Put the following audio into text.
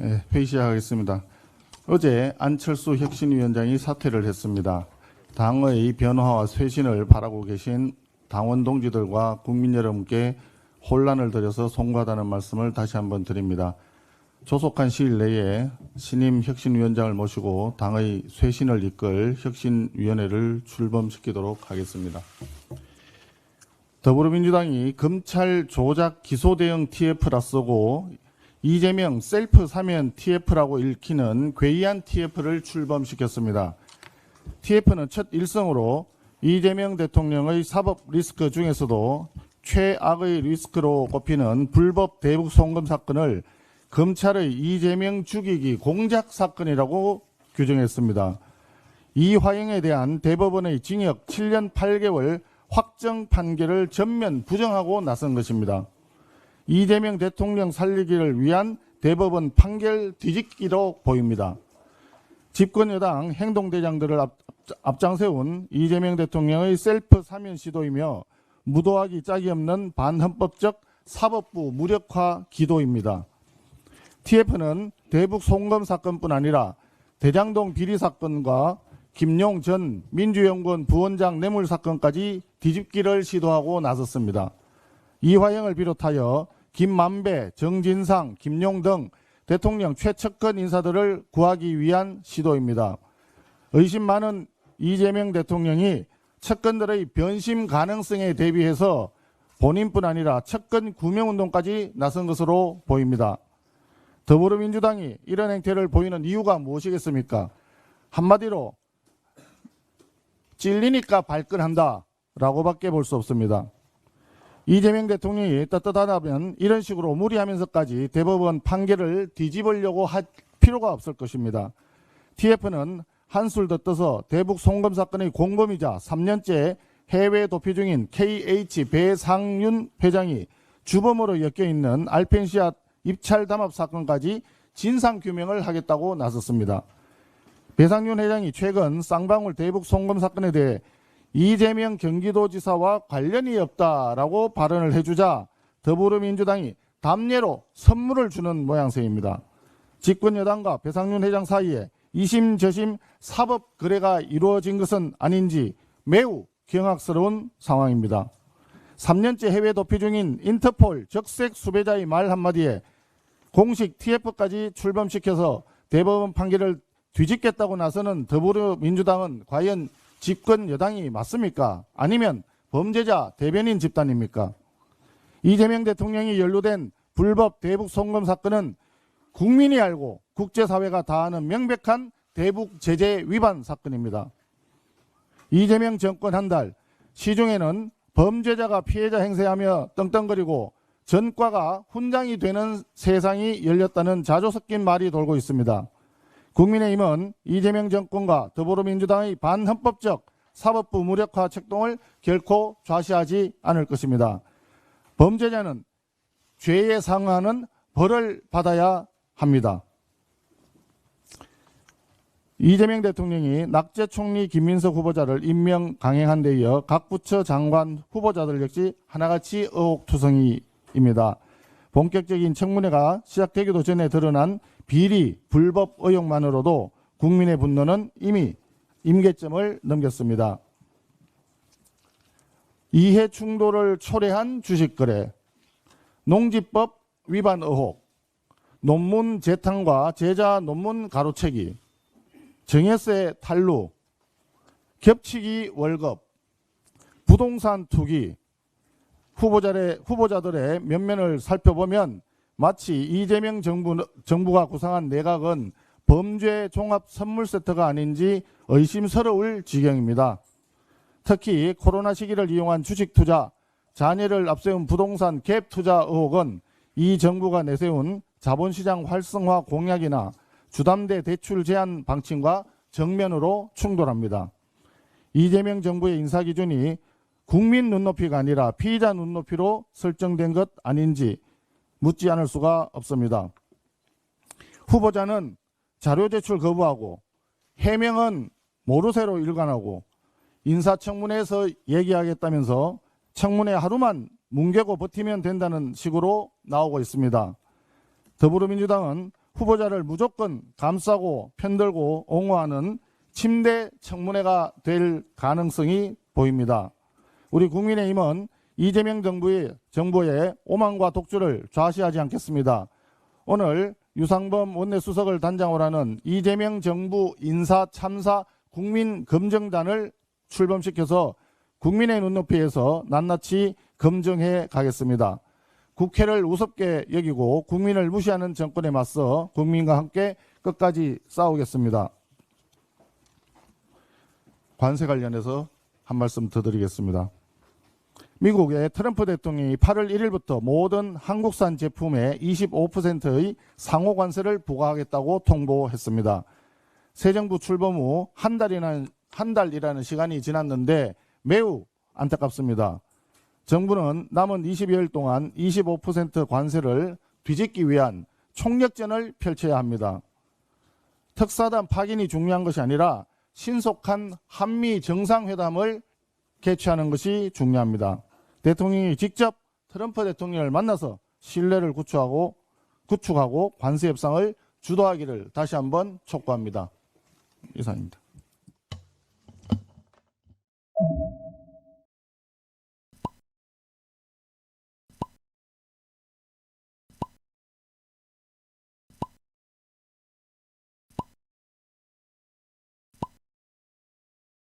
회의 시작하겠습니다. 어제 안철수 혁신위원장이 사퇴를 했습니다. 당의 변화와 쇄신을 바라고 계신 당원 동지들과 국민 여러분께 혼란을 드려서 송구하다는 말씀을 다시 한번 드립니다. 조속한 시일 내에 신임 혁신위원장을 모시고 당의 쇄신을 이끌 혁신위원회를 출범시키도록 하겠습니다. 더불어민주당이 검찰 조작 기소 대응 TF라 쓰고 이재명 셀프 사면 TF라고 읽히는 괴이한 TF를 출범시켰습니다. TF는 첫 일성으로 이재명 대통령의 사법 리스크 중에서도 최악의 리스크로 꼽히는 불법 대북 송금 사건을 검찰의 이재명 죽이기 공작 사건이라고 규정했습니다. 이 화형에 대한 대법원의 징역 7년 8개월 확정 판결을 전면 부정하고 나선 것입니다. 이재명 대통령 살리기를 위한 대법원 판결 뒤집기로 보입니다. 집권여당 행동대장들을 앞장세운 이재명 대통령의 셀프 사면 시도이며 무도하기 짝이 없는 반헌법적 사법부 무력화 기도입니다. TF는 대북 송금 사건뿐 아니라 대장동 비리 사건과 김용 전 민주연구원 부원장 뇌물 사건까지 뒤집기를 시도하고 나섰습니다. 이화영을 비롯하여 김만배, 정진상, 김용 등 대통령 최측근 인사들을 구하기 위한 시도입니다. 의심 많은 이재명 대통령이 측근들의 변심 가능성에 대비해서 본인뿐 아니라 측근 구명운동까지 나선 것으로 보입니다. 더불어민주당이 이런 행태를 보이는 이유가 무엇이겠습니까? 한마디로 찔리니까 발끈한다 라고밖에 볼 수 없습니다. 이재명 대통령이 떳떳하다면 이런 식으로 무리하면서까지 대법원 판결을 뒤집으려고 할 필요가 없을 것입니다. TF는 한술 더 떠서 대북 송금 사건의 공범이자 3년째 해외 도피 중인 KH 배상윤 회장이 주범으로 엮여있는 알펜시아 입찰 담합 사건까지 진상규명을 하겠다고 나섰습니다. 배상윤 회장이 최근 쌍방울 대북 송금 사건에 대해 이재명 경기도지사와 관련이 없다라고 발언을 해주자 더불어민주당이 담례로 선물을 주는 모양새입니다. 집권여당과 배상윤 회장 사이에 이심저심 사법 거래가 이루어진 것은 아닌지 매우 경악스러운 상황입니다. 3년째 해외 도피 중인 인터폴 적색 수배자의 말 한마디에 공식 TF까지 출범시켜서 대법원 판결을 뒤집겠다고 나서는 더불어민주당은 과연 집권 여당이 맞습니까? 아니면 범죄자 대변인 집단입니까? 이재명 대통령이 연루된 불법 대북 송금 사건은 국민이 알고 국제사회가 다 아는 명백한 대북 제재 위반 사건입니다. 이재명 정권 한 달 시중에는 범죄자가 피해자 행세하며 떵떵거리고 전과가 훈장이 되는 세상이 열렸다는 자조 섞인 말이 돌고 있습니다. 국민의힘은 이재명 정권과 더불어민주당의 반헌법적 사법부 무력화 책동을 결코 좌시하지 않을 것입니다. 범죄자는 죄에 상응하는 벌을 받아야 합니다. 이재명 대통령이 낙제 총리 김민석 후보자를 임명 강행한 데 이어 각 부처 장관 후보자들 역시 하나같이 의혹투성이입니다. 본격적인 청문회가 시작되기도 전에 드러난 비리, 불법 의혹만으로도 국민의 분노는 이미 임계점을 넘겼습니다. 이해 충돌을 초래한 주식거래, 농지법 위반 의혹, 논문 재탕과 제자 논문 가로채기, 정예세 탈루, 겹치기 월급, 부동산 투기, 후보자들의 면면을 살펴보면 마치 이재명 정부가 구상한 내각은 범죄 종합 선물 세트가 아닌지 의심스러울 지경입니다. 특히 코로나 시기를 이용한 주식 투자, 자녀를 앞세운 부동산 갭 투자 의혹은 이 정부가 내세운 자본시장 활성화 공약이나 주담대 대출 제한 방침과 정면으로 충돌합니다. 이재명 정부의 인사기준이 국민 눈높이가 아니라 피의자 눈높이로 설정된 것 아닌지 묻지 않을 수가 없습니다. 후보자는 자료 제출 거부하고 해명은 모르쇠로 일관하고 인사청문회에서 얘기하겠다면서 청문회 하루만 뭉개고 버티면 된다는 식으로 나오고 있습니다. 더불어민주당은 후보자를 무조건 감싸고 편들고 옹호하는 침대 청문회가 될 가능성이 보입니다. 우리 국민의힘은 이재명 정부의 오만과 독주를 좌시하지 않겠습니다. 오늘 유상범 원내수석을 단장으로 하는 이재명 정부 인사 참사 국민검증단을 출범시켜서 국민의 눈높이에서 낱낱이 검증해 가겠습니다. 국회를 우습게 여기고 국민을 무시하는 정권에 맞서 국민과 함께 끝까지 싸우겠습니다. 관세 관련해서 한 말씀 더 드리겠습니다. 미국의 트럼프 대통령이 8월 1일부터 모든 한국산 제품에 25%의 상호 관세를 부과하겠다고 통보했습니다. 새 정부 출범 후 한 달이라는 시간이 지났는데 매우 안타깝습니다. 정부는 남은 20여일 동안 25% 관세를 뒤집기 위한 총력전을 펼쳐야 합니다. 특사단 파견이 중요한 것이 아니라 신속한 한미 정상회담을 개최하는 것이 중요합니다. 대통령이 직접 트럼프 대통령을 만나서 신뢰를 구축하고 관세 협상을 주도하기를 다시 한번 촉구합니다. 이상입니다.